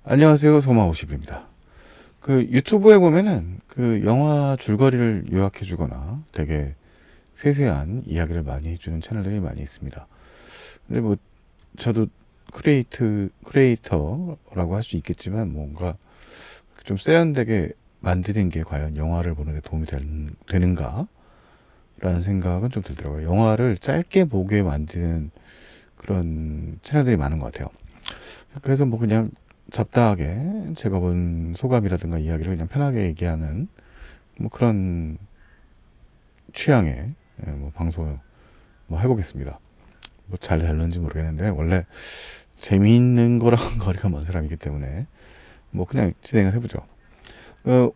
안녕하세요. 소마50입니다. 유튜브에 보면은 영화 줄거리를 요약해 주거나 되게 세세한 이야기를 많이 해주는 채널들이 많이 있습니다. 근데 뭐, 저도 크리에이터라고 할 수 있겠지만 뭔가 좀 세련되게 만드는 게 과연 영화를 보는데 도움이 되는가? 라는 생각은 좀 들더라고요. 영화를 짧게 보게 만드는 그런 채널들이 많은 것 같아요. 그래서 뭐 그냥 잡다하게 제가 본 소감이라든가 이야기를 그냥 편하게 얘기하는 뭐 그런 취향의 뭐 방송을 뭐 해보겠습니다. 뭐 잘 될는지 모르겠는데 원래 재미있는 거랑 거리가 먼 사람이기 때문에 뭐 그냥 진행을 해보죠.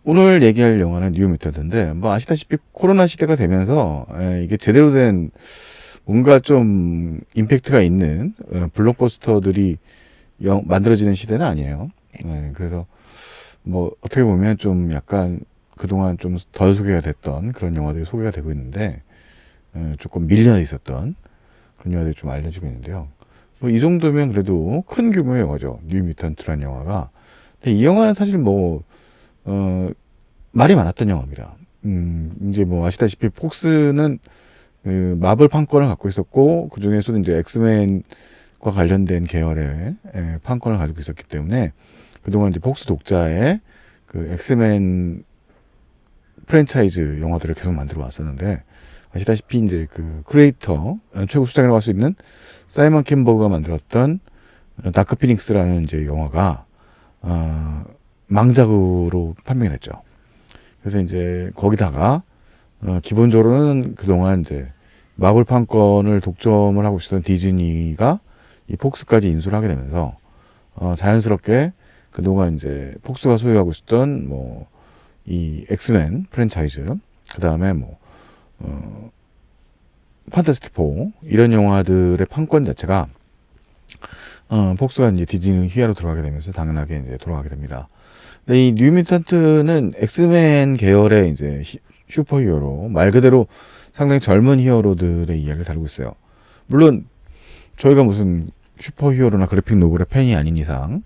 오늘 얘기할 영화는 뉴 뮤턴트인데 뭐 아시다시피 코로나 시대가 되면서 이게 제대로 된 뭔가 좀 임팩트가 있는 블록버스터들이 만들어지는 시대는 아니에요. 그래서 뭐 어떻게 보면 좀 약간 그동안 좀 덜 소개가 됐던 그런 영화들이 소개가 되고 있는데 조금 밀려 있었던 그런 영화들이 좀 알려지고 있는데요. 뭐 이 정도면 그래도 큰 규모의 영화죠. 뉴 뮤턴트라는 영화가. 근데 이 영화는 사실 뭐 말이 많았던 영화입니다. 이제 뭐 아시다시피 폭스는 마블 판권을 갖고 있었고 그 중에서도 이제 엑스맨과 관련된 계열의 판권을 가지고 있었기 때문에 그동안 이제 폭스 독자의 엑스맨 프랜차이즈 영화들을 계속 만들어 왔었는데 아시다시피 이제 크리에이터 최고 수장이라고 할 수 있는 사이먼 킨버그가 만들었던 다크 피닉스라는 이제 영화가 망작으로 판명이 됐죠. 그래서 이제 거기다가 기본적으로는 그동안 이제 마블 판권을 독점을 하고 있었던 디즈니가 이 폭스까지 인수를 하게 되면서 자연스럽게 그동안 이제 폭스가 소유하고 있었던 뭐 이 엑스맨 프랜차이즈 그 다음에 뭐 판타스틱 4 이런 영화들의 판권 자체가 폭스가 이제 디즈니 휘하로 들어가게 되면서 당연하게 이제 돌아가게 됩니다. 근데 이 뉴 뮤턴트는 엑스맨 계열의 이제 슈퍼 히어로 말 그대로 상당히 젊은 히어로들의 이야기를 다루고 있어요. 물론 저희가 무슨 슈퍼 히어로나 그래픽 노블의 팬이 아닌 이상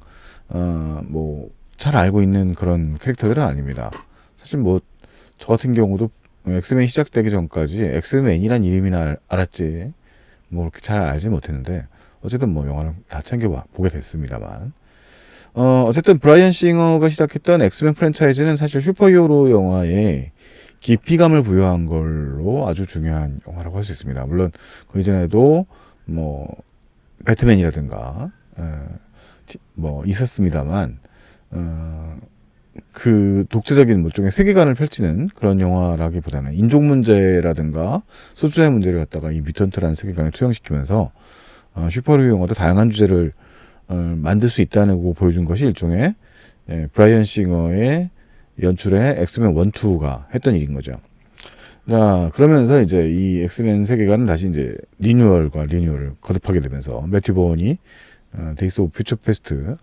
뭐 잘 알고 있는 그런 캐릭터들은 아닙니다. 사실 뭐 저 같은 경우도 엑스맨이 시작되기 전까지 엑스맨이란 이름이나 알았지 뭐 그렇게 잘 알지 못했는데 어쨌든 뭐 영화를 다 챙겨보게 됐습니다만 어쨌든 브라이언 싱어가 시작했던 엑스맨 프랜차이즈는 사실 슈퍼히어로 영화에 깊이감을 부여한 걸로 아주 중요한 영화라고 할 수 있습니다. 물론 그 이전에도 뭐 배트맨이라든가 뭐 있었습니다만 그 독자적인 뭐 쪽의 세계관을 펼치는 그런 영화라기보다는 인종 문제라든가 소수자의 문제를 갖다가 이 뮤턴트라는 세계관을 투영시키면서 슈퍼히어로 영화도 다양한 주제를 만들 수 있다고 보여준 것이 일종의 브라이언 싱어의 연출의 엑스맨 1, 2가 했던 일인 거죠. 자, 그러면서 이제 이 엑스맨 세계관은 다시 이제 리뉴얼을 거듭하게 되면서 매튜 보온이 데이스 오브 퓨처 패스트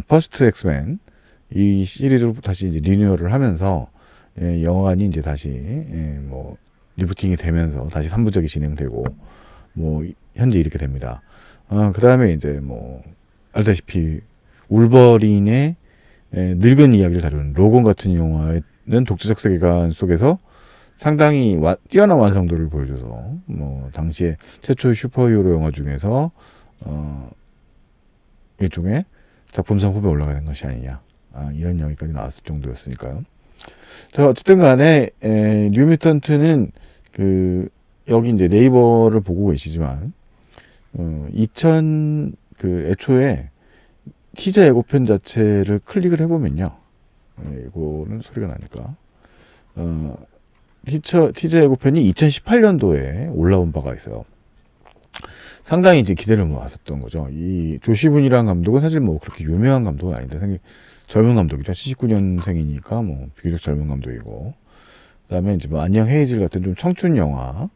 퍼스트 엑스맨 이 시리즈로 다시 이제 리뉴얼을 하면서 영화관이 이제 다시 뭐 리부팅이 되면서 다시 3부작이 진행되고 뭐 현재 이렇게 됩니다. 그 다음에 이제 뭐 알다시피 울버린의 늙은 이야기를 다루는 로건 같은 영화는 독자적 세계관 속에서 상당히 뛰어난 완성도를 보여줘서 뭐 당시에 최초의 슈퍼히어로 영화 중에서 일종의 작품상 후보에 올라가는 것이 아니냐 이런 이야기까지 나왔을 정도였으니까요. 자, 어쨌든 간에 뉴 뮤턴트는 여기 이제 네이버를 보고 계시지만 2000 애초에 티저 예고편 자체를 클릭을 해보면요. 이거는 소리가 나니까 티저 예고편이 2018년도에 올라온 바가 있어요. 상당히 이제 기대를 모았었던 거죠. 이 조시분이라는 감독은 사실 뭐 그렇게 유명한 감독은 아닌데 상당히 젊은 감독이죠. 79년생이니까 뭐 비교적 젊은 감독이고 그다음에 이제 뭐 안녕 헤이즐 같은 좀 청춘 영화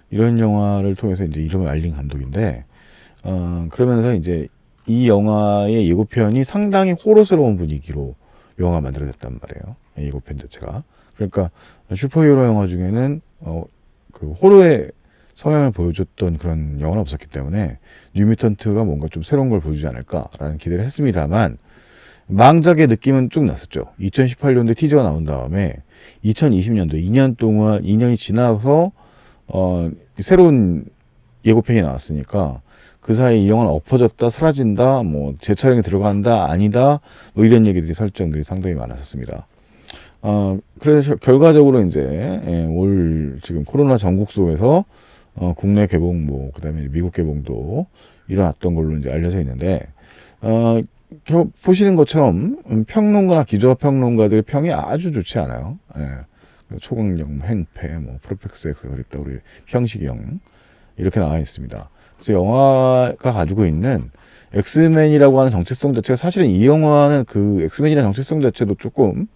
이런 영화를 통해서 이제 이름을 알린 감독인데 그러면서 이제 이 영화의 예고편이 상당히 호러스러운 분위기로 영화가 만들어졌단 말이에요. 예고편 자체가. 그러니까 슈퍼히어로 영화 중에는 그 호러의 성향을 보여줬던 그런 영화는 없었기 때문에 뉴뮤턴트가 뭔가 좀 새로운 걸 보여주지 않을까라는 기대를 했습니다만 망작의 느낌은 쭉 났었죠. 2018년도에 티저가 나온 다음에 2020년도 2년 동안 2년이 지나서 새로운 예고편이 나왔으니까 그 사이 이 영화는 엎어졌다 사라진다 뭐 재촬영에 들어간다 아니다 뭐 이런 얘기들이 설정들이 상당히 많았었습니다. 그래서 결과적으로 이제 올 지금 코로나 전국 속에서 국내 개봉 뭐 그다음에 미국 개봉도 일어났던 걸로 이제 알려져 있는데 보시는 것처럼 평론가나 기조 평론가들의 평이 아주 좋지 않아요. 초강력, 행패, 뭐 프로펙스 엑스 그립다 우리 형식형 이렇게 나와 있습니다. 그래서 영화가 가지고 있는 엑스맨이라고 하는 정체성 자체가 사실은 이 영화는 그 엑스맨이라는 정체성 자체도 조금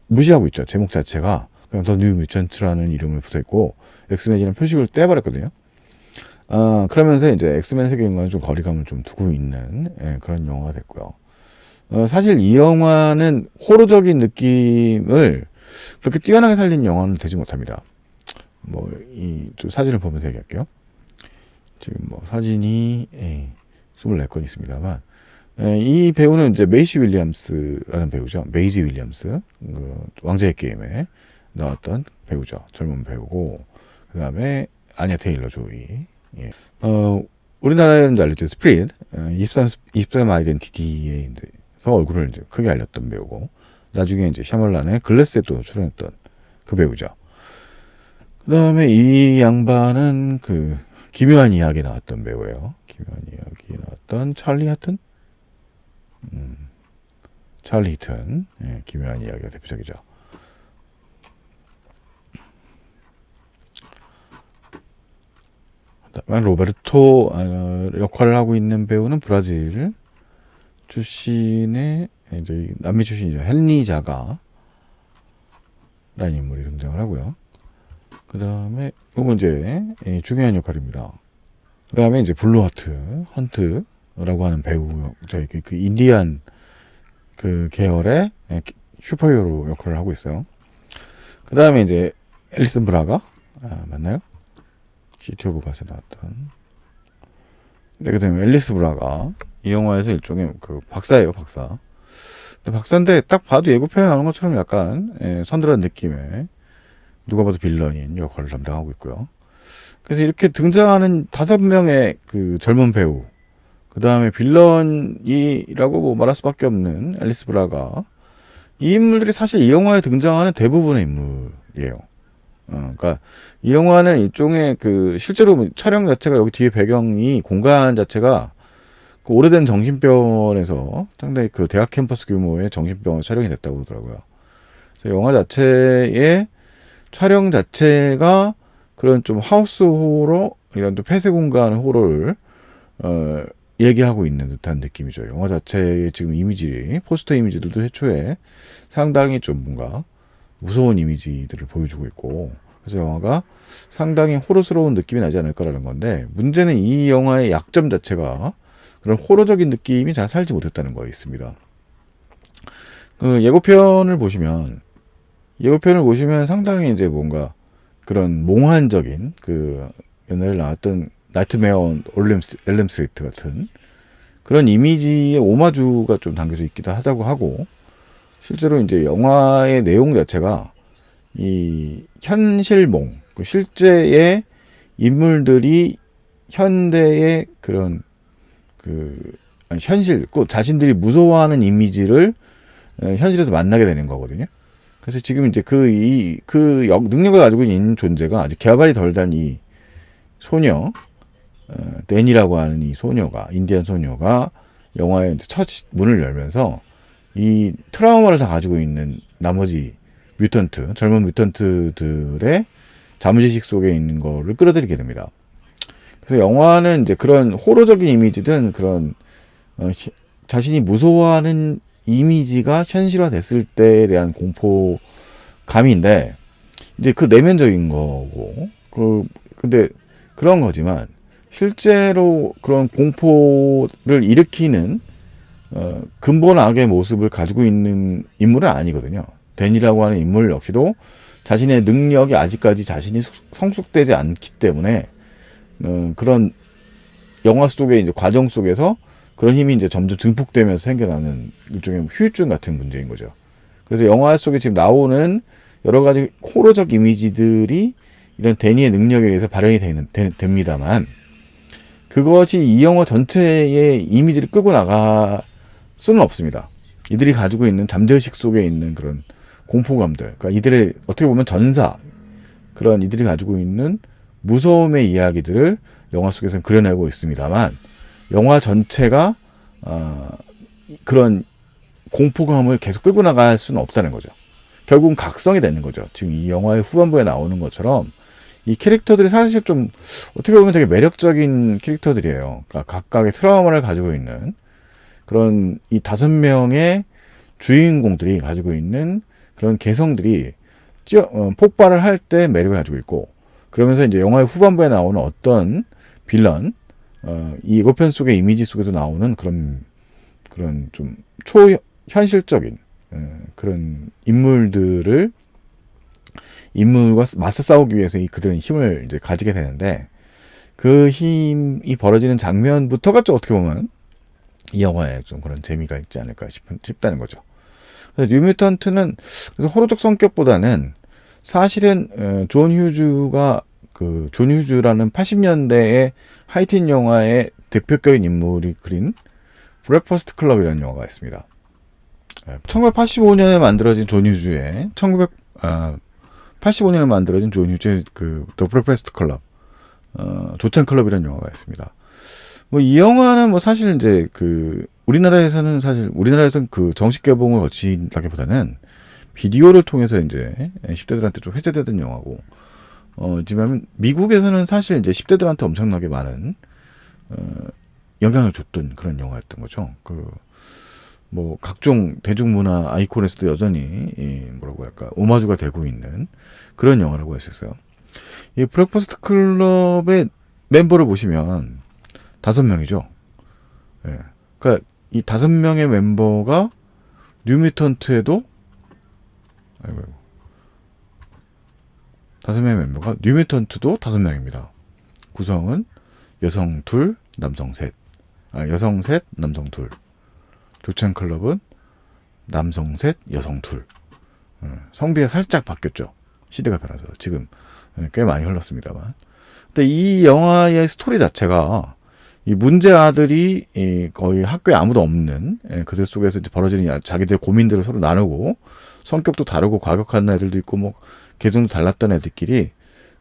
무시하고 있죠. 제목 자체가 그냥 더 뉴 뮤턴트라는 이름을 붙어있고 엑스맨이라는 표식을 떼버렸거든요. 그러면서 이제 엑스맨 세계관과는 좀 거리감을 좀 두고 있는 그런 영화가 됐고요. 사실 이 영화는 호러적인 느낌을 그렇게 뛰어나게 살린 영화는 되지 못합니다. 뭐 좀 사진을 보면서 얘기할게요. 지금 뭐 사진이 24건 있습니다만 이 배우는 이제 메이시 윌리엄스라는 배우죠. 메이지 윌리엄스 그 왕자의 게임에 나왔던 배우죠. 젊은 배우고 그 다음에 아니야 테일러 조이. 우리나라에는 이제 알렸죠. 스프릿 23 아이덴티티에 이제서 얼굴을 이제 크게 알렸던 배우고 나중에 이제 샤멀란의 글래스에 또 출연했던 그 배우죠. 그 다음에 이 양반은 그 기묘한 이야기에 나왔던 배우예요. 기묘한 이야기에 나왔던 찰리 하튼? 찰리 히튼. 기묘한 이야기가 대표적이죠. 그다음에 로베르토 역할을 하고 있는 배우는 브라질 출신의 이제 남미 출신이죠. 헨리 자가라는 인물이 등장을 하고요. 그 다음에 이건 이제 중요한 역할입니다. 그 다음에 이제 블루 헌트라고 하는 배우, 저희 그 인디안 그 계열의 슈퍼히어로 역할을 하고 있어요. 그 다음에 이제 앨리슨 브라가 맞나요? 시티 오브 갓에 나왔던. 네, 그 다음에 앨리스 브라가 이 영화에서 일종의 그 박사예요, 박사. 근데 박사인데 딱 봐도 예고편에 나오는 것처럼 약간 선들한 느낌의 누가 봐도 빌런인 역할을 담당하고 있고요. 그래서 이렇게 등장하는 5명의 그 젊은 배우, 그 다음에 빌런이라고 뭐 말할 수밖에 없는 앨리스 브라가 이 인물들이 사실 이 영화에 등장하는 대부분의 인물이에요. 그러니까 이 영화는 일종의 그 실제로 촬영 자체가 여기 뒤에 배경이 공간 자체가 그 오래된 정신병원에서 상당히 그 대학 캠퍼스 규모의 정신병원 촬영이 됐다고 그러더라고요. 그래서 영화 자체의 촬영 자체가 그런 좀 하우스 호러 이런 또 폐쇄 공간 호러를 얘기하고 있는 듯한 느낌이죠. 영화 자체의 지금 이미지, 포스터 이미지들도 애초에 상당히 좀 뭔가 무서운 이미지들을 보여주고 있고 그래서 영화가 상당히 호러스러운 느낌이 나지 않을까라는 건데 문제는 이 영화의 약점 자체가 그런 호러적인 느낌이 잘 살지 못했다는 거에 있습니다. 그 예고편을 보시면 상당히 이제 뭔가 그런 몽환적인 그 옛날에 나왔던 나이트메어 온 엘렘 스트리트 같은 그런 이미지의 오마주가 좀 담겨져 있기도 하다고 하고 실제로 이제 영화의 내용 자체가 이 현실몽, 그 실제의 인물들이 현대의 그런 현실, 꼭 자신들이 무서워하는 이미지를 현실에서 만나게 되는 거거든요. 그래서 지금 이제 능력을 가지고 있는 존재가 아직 개발이 덜 된 이 소녀, 댄이라고 하는 이 소녀가, 인디안 소녀가 영화의 이제 첫 문을 열면서 이 트라우마를 다 가지고 있는 나머지 젊은 뮤턴트들의 자무지식 속에 있는 거를 끌어들이게 됩니다. 그래서 영화는 이제 그런 호러적인 이미지든 그런 자신이 무서워하는 이미지가 현실화됐을 때에 대한 공포감인데 이제 그 내면적인 거고 근데 그런 거지만 실제로 그런 공포를 일으키는 근본 악의 모습을 가지고 있는 인물은 아니거든요. 댄이라고 하는 인물 역시도 자신의 능력이 아직까지 자신이 성숙되지 않기 때문에 그런 영화 속의 이제 과정 속에서 그런 힘이 이제 점점 증폭되면서 생겨나는 일종의 후유증 같은 문제인 거죠. 그래서 영화 속에 지금 나오는 여러 가지 호러적 이미지들이 이런 데니의 능력에 의해서 발현이 됩니다만, 그것이 이 영화 전체의 이미지를 끌고 나갈 수는 없습니다. 이들이 가지고 있는 잠재의식 속에 있는 그런 공포감들, 그러니까 이들의 어떻게 보면 전사, 그런 이들이 가지고 있는 무서움의 이야기들을 영화 속에서는 그려내고 있습니다만, 영화 전체가 그런 공포감을 계속 끌고 나갈 수는 없다는 거죠. 결국은 각성이 되는 거죠. 지금 이 영화의 후반부에 나오는 것처럼 이 캐릭터들이 사실 좀 어떻게 보면 되게 매력적인 캐릭터들이에요. 그러니까 각각의 트라우마를 가지고 있는 그런 이 5명의 주인공들이 가지고 있는 그런 개성들이 폭발을 할 때 매력을 가지고 있고, 그러면서 이제 영화의 후반부에 나오는 어떤 빌런, 이 예고편 속의 이미지 속에도 나오는 그런 좀 초현실적인 그런 인물과 맞서 싸우기 위해서 그들은 힘을 이제 가지게 되는데, 그 힘이 벌어지는 장면부터가 좀 어떻게 보면 이 영화에 좀 그런 재미가 있지 않을까 싶다는 거죠. 그래서 뉴뮤턴트는 그래서 호러적 성격보다는 사실은 존 휴즈라는 80년대의 하이틴 영화의 대표적인 인물이 그린 브렉퍼스트 클럽이라는 영화가 있습니다. 1985년에 만들어진 존 휴즈의 그 더 브렉퍼스트 클럽, 조찬 클럽이라는 영화가 있습니다. 뭐 이 영화는 뭐 사실 이제 우리나라에서는 그 정식 개봉을 거친다기보다는 비디오를 통해서 이제 10대들한테 좀 회자되던 영화고, 지금 미국에서는 사실 이제 10대들한테 엄청나게 많은 영향을 줬던 그런 영화였던 거죠. 뭐 각종 대중문화 아이콘에서도 여전히 뭐라고 할까, 오마주가 되고 있는 그런 영화라고 할 수 있어요. 이 브렉퍼스트 클럽의 멤버를 보시면 5명이죠. 예. 그러니까 이 5명의 멤버가 뉴뮤턴트에도 5명의 멤버가 뉴뮤턴트도 5명입니다. 구성은 여성 2, 남성 3. 여성 3, 남성 2. 조찬 클럽은 남성 3, 여성 2. 성비가 살짝 바뀌었죠. 시대가 변해서 지금 꽤 많이 흘렀습니다만. 근데 이 영화의 스토리 자체가 이 문제 아들이 거의 학교에 아무도 없는 그들 속에서 이제 벌어지는 자기들의 고민들을 서로 나누고, 성격도 다르고 과격한 애들도 있고 뭐 개성도 달랐던 애들끼리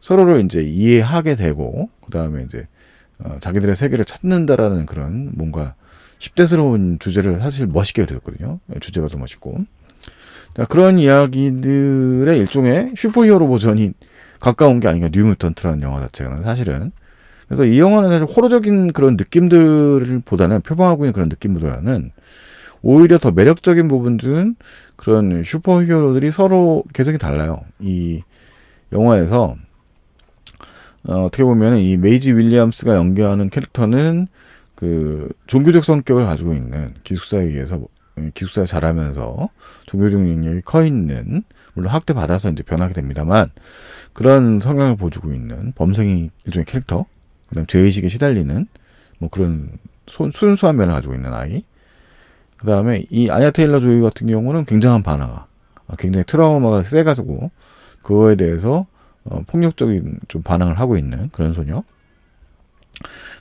서로를 이제 이해하게 되고, 그 다음에 이제 자기들의 세계를 찾는다라는 그런 뭔가 10대스러운 주제를 사실 멋있게 그렸거든요. 주제가 더 멋있고. 그런 이야기들의 일종의 슈퍼히어로 버전이 가까운 게 아닌가, 뉴뮤턴트라는 영화 자체가 사실은. 그래서 이 영화는 사실 호러적인 그런 느낌들보다는, 표방하고 있는 그런 느낌보다는 오히려 더 매력적인 부분들은 그런 슈퍼히어로들이 서로 개성이 달라요. 이 영화에서 어떻게 보면 이 메이지 윌리엄스가 연기하는 캐릭터는 그 종교적 성격을 가지고 있는 기숙사에 의해서 기숙사에 자라면서 종교적 능력이 커 있는, 물론 학대 받아서 이제 변하게 됩니다만, 그런 성향을 보여주고 있는 범생이 일종의 캐릭터, 그다음 죄의식에 시달리는 뭐 그런 순수한 면을 가지고 있는 아이. 그다음에 이 아냐 테일러 조이 같은 경우는 굉장한 반항아, 굉장히 트라우마가 세가지고 그거에 대해서 폭력적인 좀 반항을 하고 있는 그런 소녀.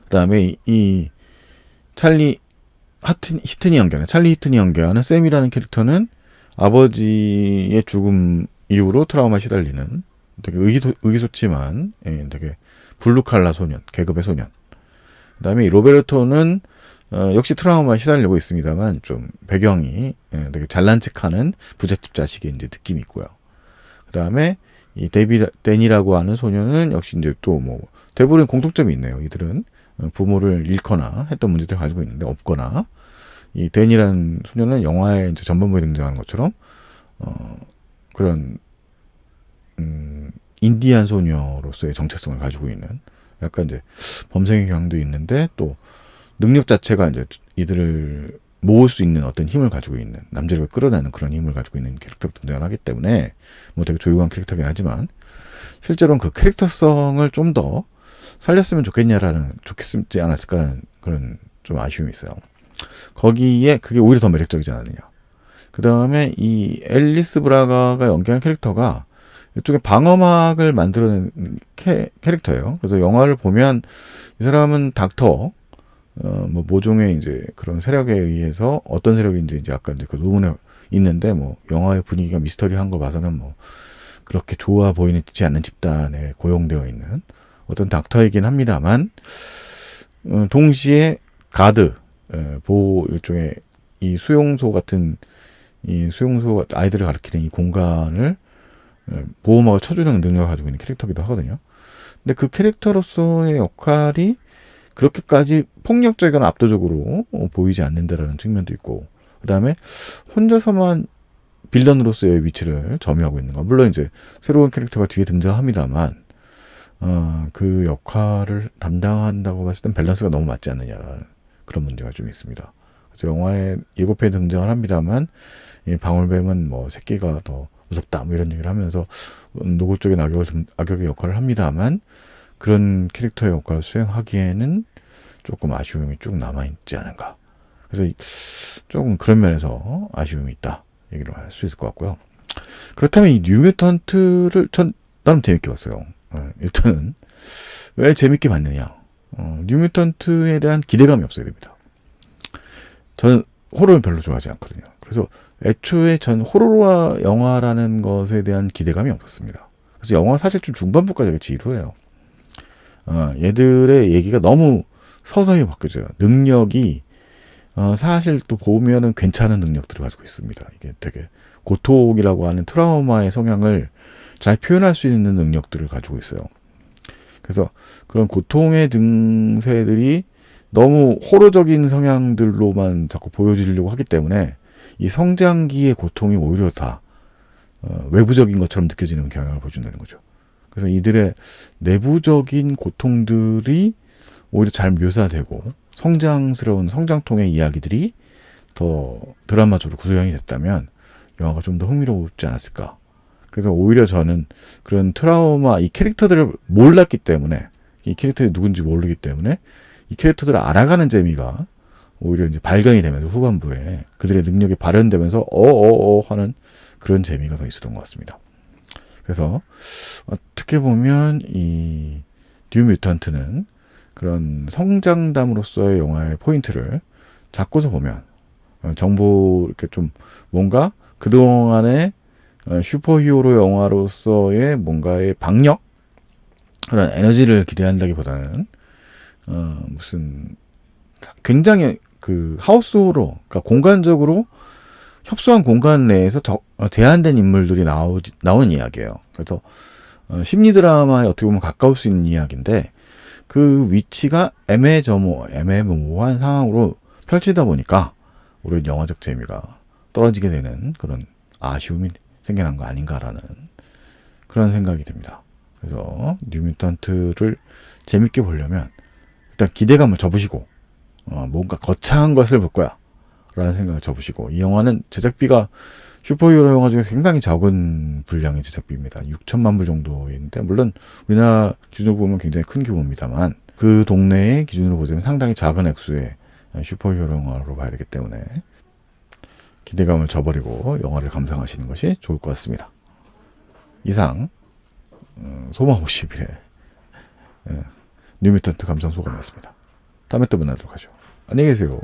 그다음에 이 찰리 히튼이 연기하는 샘이라는 캐릭터는 아버지의 죽음 이후로 트라우마에 시달리는 되게 의기소침한 되게 블루칼라 소년, 계급의 소년. 그다음에 이 로베르토는 역시 트라우마에 시달리고 있습니다만 좀 배경이 되게 잘난 척하는 부잣집 자식의 이제 느낌이 있고요. 그다음에 이 데니라고 하는 소녀는 역시 이제 또 뭐 대부분 공통점이 있네요. 이들은 부모를 잃거나 했던 문제들을 가지고 있는데 없거나, 이 데니라는 소녀는 영화의 이제 전반부에 등장하는 것처럼 그런 인디안 소녀로서의 정체성을 가지고 있는 약간 이제 범생의 경향도 있는데, 또 능력 자체가 이제 이들을 모을 수 있는 어떤 힘을 가지고 있는, 남자를 끌어내는 그런 힘을 가지고 있는 캐릭터가 등장을 하기 때문에 뭐 되게 조용한 캐릭터긴 하지만 실제로는 그 캐릭터성을 좀 더 살렸으면 좋겠지 않았을까라는 그런 좀 아쉬움이 있어요. 거기에 그게 오히려 더 매력적이지 않느냐. 그 다음에 이 앨리스 브라가가 연기한 캐릭터가 이쪽에 방어막을 만들어낸 캐릭터예요. 그래서 영화를 보면 이 사람은 닥터, 뭐 모종의 이제 그런 세력에 의해서 어떤 세력인지 이제 약간 이제 그 의문에 있는데, 뭐 영화의 분위기가 미스터리한 거 봐서는 뭐 그렇게 좋아 보이지 않는 집단에 고용되어 있는 어떤 닥터이긴 합니다만, 동시에 가드, 보호 일종의 이 수용소 같은, 이 수용소 아이들을 가리키는 이 공간을 보호막을 쳐주는 능력을 가지고 있는 캐릭터기도 하거든요. 근데 그 캐릭터로서의 역할이 그렇게까지 폭력적이거나 압도적으로 보이지 않는다라는 측면도 있고, 그 다음에 혼자서만 빌런으로서의 위치를 점유하고 있는 거. 물론 이제 새로운 캐릭터가 뒤에 등장합니다만, 그 역할을 담당한다고 봤을 땐 밸런스가 너무 맞지 않느냐라는 그런 문제가 좀 있습니다. 그래서 영화에 예고편에 등장을 합니다만, 이 방울뱀은 뭐 새끼가 더 무섭다 뭐 이런 얘기를 하면서 노골적인 악역의 역할을 합니다만, 그런 캐릭터의 역할을 수행하기에는 조금 아쉬움이 쭉 남아있지 않은가. 그래서 조금 그런 면에서 아쉬움이 있다 얘기를 할 수 있을 것 같고요. 그렇다면 이 뉴뮤턴트를 전 나름 재밌게 봤어요. 일단은 왜 재밌게 봤느냐. 뉴뮤턴트에 대한 기대감이 없어야 됩니다. 저는 호러를 별로 좋아하지 않거든요. 그래서 애초에 전 호러와 영화라는 것에 대한 기대감이 없었습니다. 그래서 영화 사실 좀 중반부까지 지루해요. 얘들의 얘기가 너무 서서히 바뀌어져요. 능력이 사실 또 보면은 괜찮은 능력들을 가지고 있습니다. 이게 되게 고통이라고 하는 트라우마의 성향을 잘 표현할 수 있는 능력들을 가지고 있어요. 그래서 그런 고통의 증세들이 너무 호러적인 성향들로만 자꾸 보여지려고 하기 때문에 이 성장기의 고통이 오히려 다 외부적인 것처럼 느껴지는 경향을 보여준다는 거죠. 그래서 이들의 내부적인 고통들이 오히려 잘 묘사되고 성장스러운 성장통의 이야기들이 더 드라마적으로 구성이 됐다면 영화가 좀 더 흥미롭지 않았을까. 그래서 오히려 저는 그런 트라우마, 이 캐릭터들을 몰랐기 때문에, 이 캐릭터들이 누군지 모르기 때문에 이 캐릭터들을 알아가는 재미가 오히려 이제 발견이 되면서 후반부에 그들의 능력이 발현되면서 하는 그런 재미가 더 있었던 것 같습니다. 그래서 어떻게 보면 이 뉴뮤턴트는 그런 성장담으로서의 영화의 포인트를 잡고서 보면 정보 이렇게 좀 뭔가 그동안의 슈퍼히어로 영화로서의 뭔가의 박력, 그런 에너지를 기대한다기보다는 무슨 굉장히 그 하우스호러, 그러니까 공간적으로 협소한 공간 내에서 제한된 인물들이 나오는 이야기예요. 그래서 심리 드라마에 어떻게 보면 가까울 수 있는 이야기인데, 그 위치가 애매모호한 상황으로 펼치다 보니까 오히려 영화적 재미가 떨어지게 되는 그런 아쉬움이 생겨난 거 아닌가라는 그런 생각이 듭니다. 그래서 뉴뮤턴트를 재밌게 보려면 일단 기대감을 접으시고 뭔가 거창한 것을 볼 거야 라는 생각을 접으시고, 이 영화는 제작비가 슈퍼히어로 영화 중에 굉장히 적은 분량의 제작비입니다. 6천만 불 정도인데, 물론 우리나라 기준으로 보면 굉장히 큰 규모입니다만 그 동네의 기준으로 보자면 상당히 작은 액수의 슈퍼히어로 영화로 봐야 되기 때문에 기대감을 저버리고 영화를 감상하시는 것이 좋을 것 같습니다. 이상 소마 51의 뉴뮤턴트 감상 소감이었습니다. 다음에 또 만나도록 하죠. 안녕히 계세요.